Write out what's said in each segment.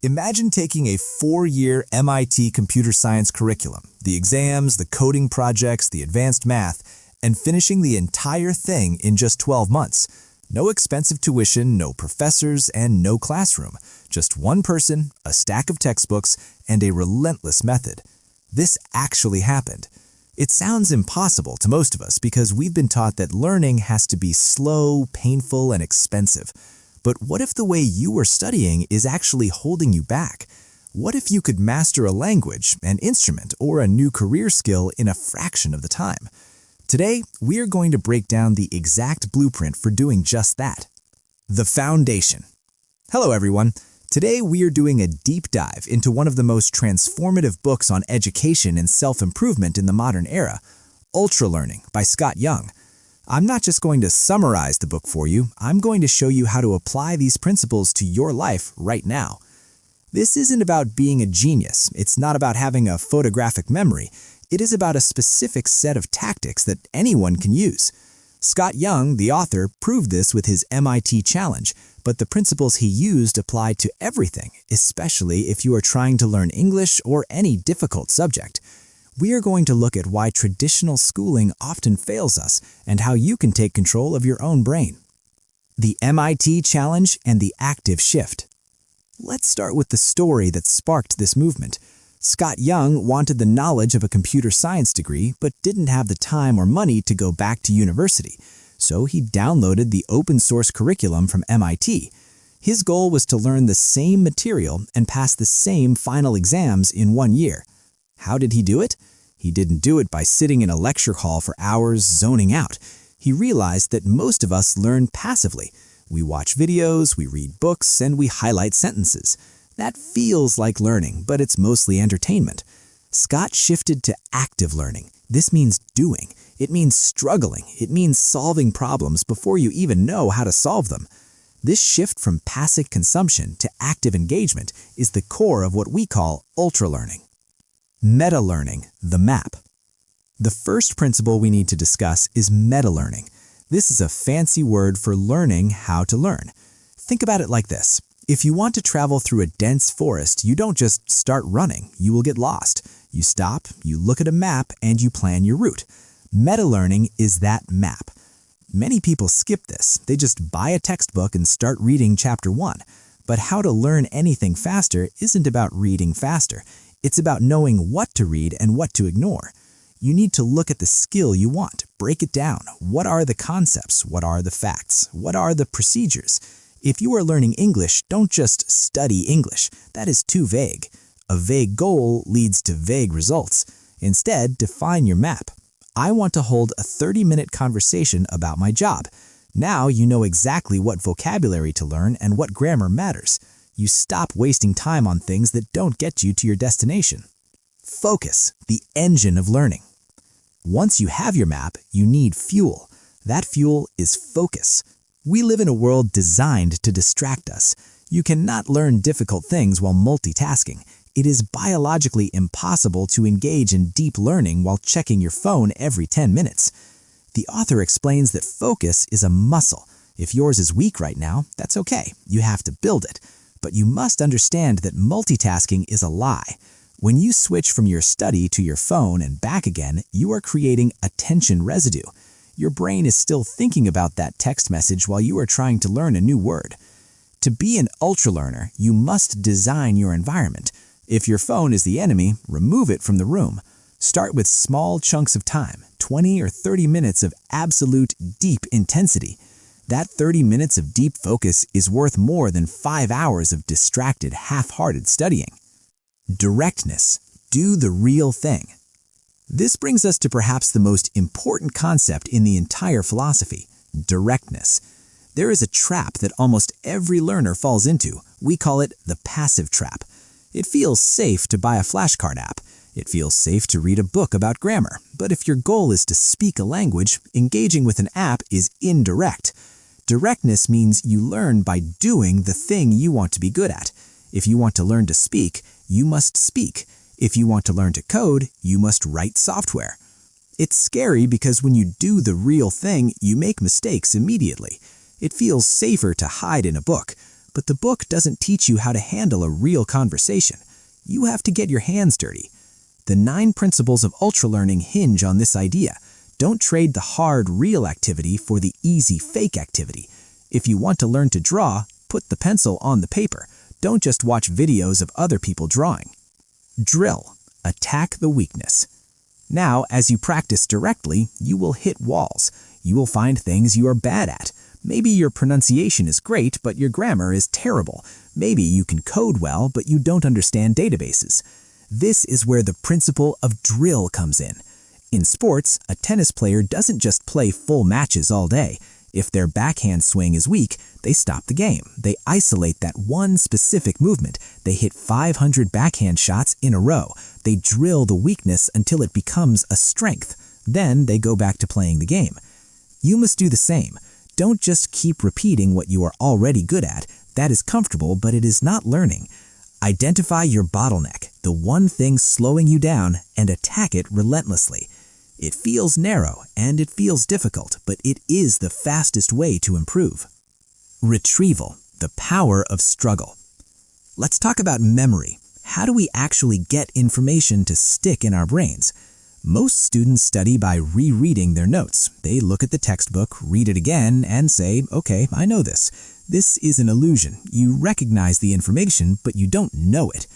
Imagine taking a 4-year MIT computer science curriculum, the exams, the coding projects, the advanced math, and finishing the entire thing in just 12 months. No expensive tuition, no professors, and no classroom. Just one person, a stack of textbooks, and a relentless method. This actually happened. It sounds impossible to most of us because we've been taught that learning has to be slow, painful, and expensive. But what if the way you were studying is actually holding you back? What if you could master a language, an instrument, or a new career skill in a fraction of the time? Today, we are going to break down the exact blueprint for doing just that. The foundation. Hello, everyone. Today, we are doing a deep dive into one of the most transformative books on education and self-improvement in the modern era, Ultralearning by Scott Young. I'm not just going to summarize the book for you, I'm going to show you how to apply these principles to your life right now. This isn't about being a genius, it's not about having a photographic memory, it is about a specific set of tactics that anyone can use. Scott Young, the author, proved this with his MIT challenge, but the principles he used apply to everything, especially if you are trying to learn English or any difficult subject. We are going to look at why traditional schooling often fails us and how you can take control of your own brain. The MIT Challenge and the Active Shift. Let's start with the story that sparked this movement. Scott Young wanted the knowledge of a computer science degree but didn't have the time or money to go back to university, so he downloaded the open-source curriculum from MIT. His goal was to learn the same material and pass the same final exams in 1 year. How did he do it? He didn't do it by sitting in a lecture hall for hours zoning out. He realized that most of us learn passively. We watch videos, we read books, and we highlight sentences. That feels like learning, but it's mostly entertainment. Scott shifted to active learning. This means doing. It means struggling. It means solving problems before you even know how to solve them. This shift from passive consumption to active engagement is the core of what we call ultralearning. Meta-learning, the map. The first principle we need to discuss is meta-learning. This is a fancy word for learning how to learn. Think about it like this. If you want to travel through a dense forest, you don't just start running. You will get lost. You stop, you look at a map, and you plan your route. Meta-learning is that map. Many people skip this. They just buy a textbook and start reading chapter 1. But how to learn anything faster isn't about reading faster. It's about knowing what to read and what to ignore. You need to look at the skill you want, break it down. What are the concepts? What are the facts? What are the procedures? If you are learning English, don't just study English. That is too vague. A vague goal leads to vague results. Instead, define your map. I want to hold a 30-minute conversation about my job. Now you know exactly what vocabulary to learn and what grammar matters. You stop wasting time on things that don't get you to your destination. Focus, the engine of learning. Once you have your map, you need fuel. That fuel is focus. We live in a world designed to distract us. You cannot learn difficult things while multitasking. It is biologically impossible to engage in deep learning while checking your phone every 10 minutes. The author explains that focus is a muscle. If yours is weak right now, that's okay. You have to build it. But you must understand that multitasking is a lie. When you switch from your study to your phone and back again, you are creating attention residue. Your brain is still thinking about that text message while you are trying to learn a new word. To be an ultralearner, you must design your environment. If your phone is the enemy, remove it from the room. Start with small chunks of time, 20 or 30 minutes of absolute deep intensity. That 30 minutes of deep focus is worth more than 5 hours of distracted, half-hearted studying. Directness. Do the real thing. This brings us to perhaps the most important concept in the entire philosophy, directness. There is a trap that almost every learner falls into. We call it the passive trap. It feels safe to buy a flashcard app. It feels safe to read a book about grammar. But if your goal is to speak a language, engaging with an app is indirect. Directness means you learn by doing the thing you want to be good at. If you want to learn to speak, you must speak. If you want to learn to code, you must write software. It's scary because when you do the real thing, you make mistakes immediately. It feels safer to hide in a book. But the book doesn't teach you how to handle a real conversation. You have to get your hands dirty. The 9 principles of ultralearning hinge on this idea. Don't trade the hard, real activity for the easy, fake activity. If you want to learn to draw, put the pencil on the paper. Don't just watch videos of other people drawing. Drill. Attack the weakness. Now, as you practice directly, you will hit walls. You will find things you are bad at. Maybe your pronunciation is great, but your grammar is terrible. Maybe you can code well, but you don't understand databases. This is where the principle of drill comes in. In sports, a tennis player doesn't just play full matches all day. If their backhand swing is weak, they stop the game. They isolate that one specific movement. They hit 500 backhand shots in a row. They drill the weakness until it becomes a strength. Then they go back to playing the game. You must do the same. Don't just keep repeating what you are already good at. That is comfortable, but it is not learning. Identify your bottleneck, the one thing slowing you down, and attack it relentlessly. It feels narrow and it feels difficult, but it is the fastest way to improve. Retrieval, the power of struggle. Let's talk about memory. How do we actually get information to stick in our brains? Most students study by rereading their notes. They look at the textbook, read it again, and say, okay, I know this. This is an illusion. You recognize the information, but you don't know it.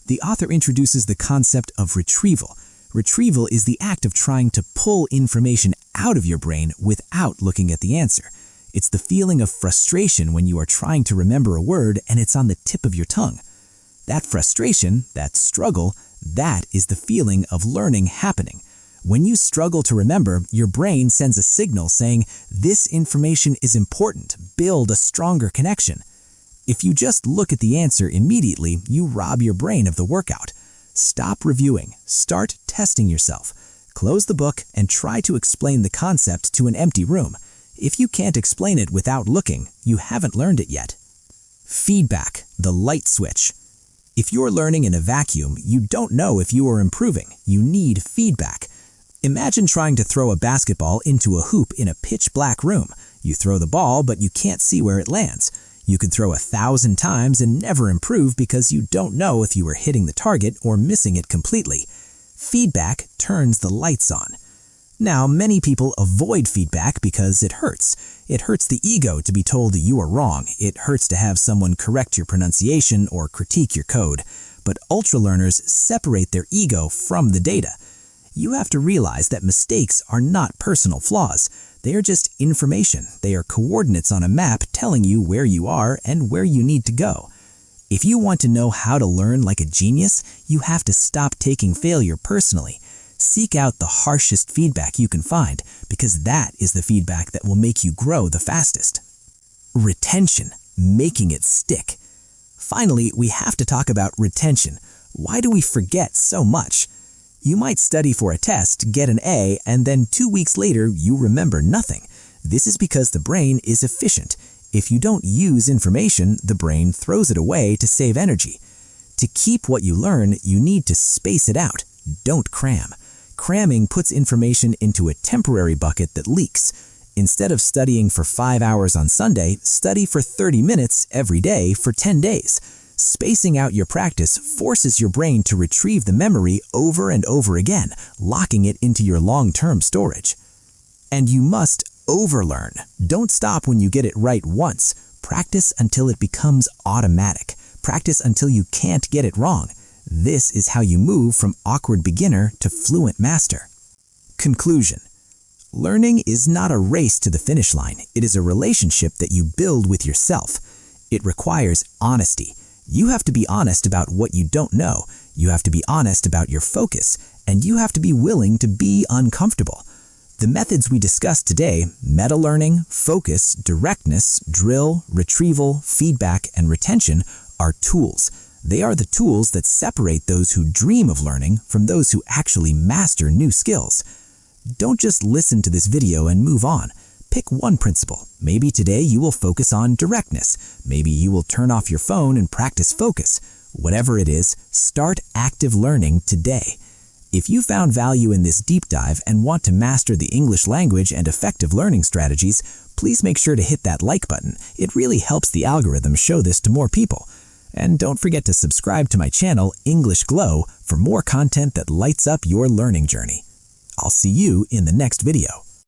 The author introduces the concept of retrieval. Retrieval is the act of trying to pull information out of your brain without looking at the answer. It's the feeling of frustration when you are trying to remember a word and it's on the tip of your tongue. That frustration, that struggle, that is the feeling of learning happening. When you struggle to remember, your brain sends a signal saying, this information is important, build a stronger connection. If you just look at the answer immediately, you rob your brain of the workout. Stop reviewing, start testing yourself. Close the book and try to explain the concept to an empty room. If you can't explain it without looking, you haven't learned it yet. Feedback, the light switch. If you're learning in a vacuum, you don't know if you are improving. You need feedback. Imagine trying to throw a basketball into a hoop in a pitch-black room. You throw the ball, but you can't see where it lands. You could throw 1,000 times and never improve because you don't know if you are hitting the target or missing it completely. Feedback turns the lights on. Now, many people avoid feedback because it hurts. It hurts the ego to be told that you are wrong. It hurts to have someone correct your pronunciation or critique your code. But ultralearners separate their ego from the data. You have to realize that mistakes are not personal flaws. They are just information. They are coordinates on a map telling you where you are and where you need to go. If you want to know how to learn like a genius, you have to stop taking failure personally. Seek out the harshest feedback you can find, because that is the feedback that will make you grow the fastest. Retention, making it stick. Finally, we have to talk about retention. Why do we forget so much? You might study for a test, get an A, and then 2 weeks later you remember nothing. This is because the brain is efficient. If you don't use information, the brain throws it away to save energy. To keep what you learn, you need to space it out. Don't cram. Cramming puts information into a temporary bucket that leaks. Instead of studying for 5 hours on Sunday, study for 30 minutes every day for 10 days. Spacing out your practice forces your brain to retrieve the memory over and over again, locking it into your long-term storage. And you must overlearn. Don't stop when you get it right once. Practice until it becomes automatic. Practice until you can't get it wrong. This is how you move from awkward beginner to fluent master. Conclusion. Learning is not a race to the finish line. It is a relationship that you build with yourself. It requires honesty. You have to be honest about what you don't know. You have to be honest about your focus, and you have to be willing to be uncomfortable. The methods we discussed today, meta-learning, focus, directness, drill, retrieval, feedback, and retention, are tools. They are the tools that separate those who dream of learning from those who actually master new skills. Don't just listen to this video and move on. Pick one principle. Maybe today you will focus on directness. Maybe you will turn off your phone and practice focus. Whatever it is, start active learning today. If you found value in this deep dive and want to master the English language and effective learning strategies, please make sure to hit that like button. It really helps the algorithm show this to more people. And don't forget to subscribe to my channel, English Glow, for more content that lights up your learning journey. I'll see you in the next video.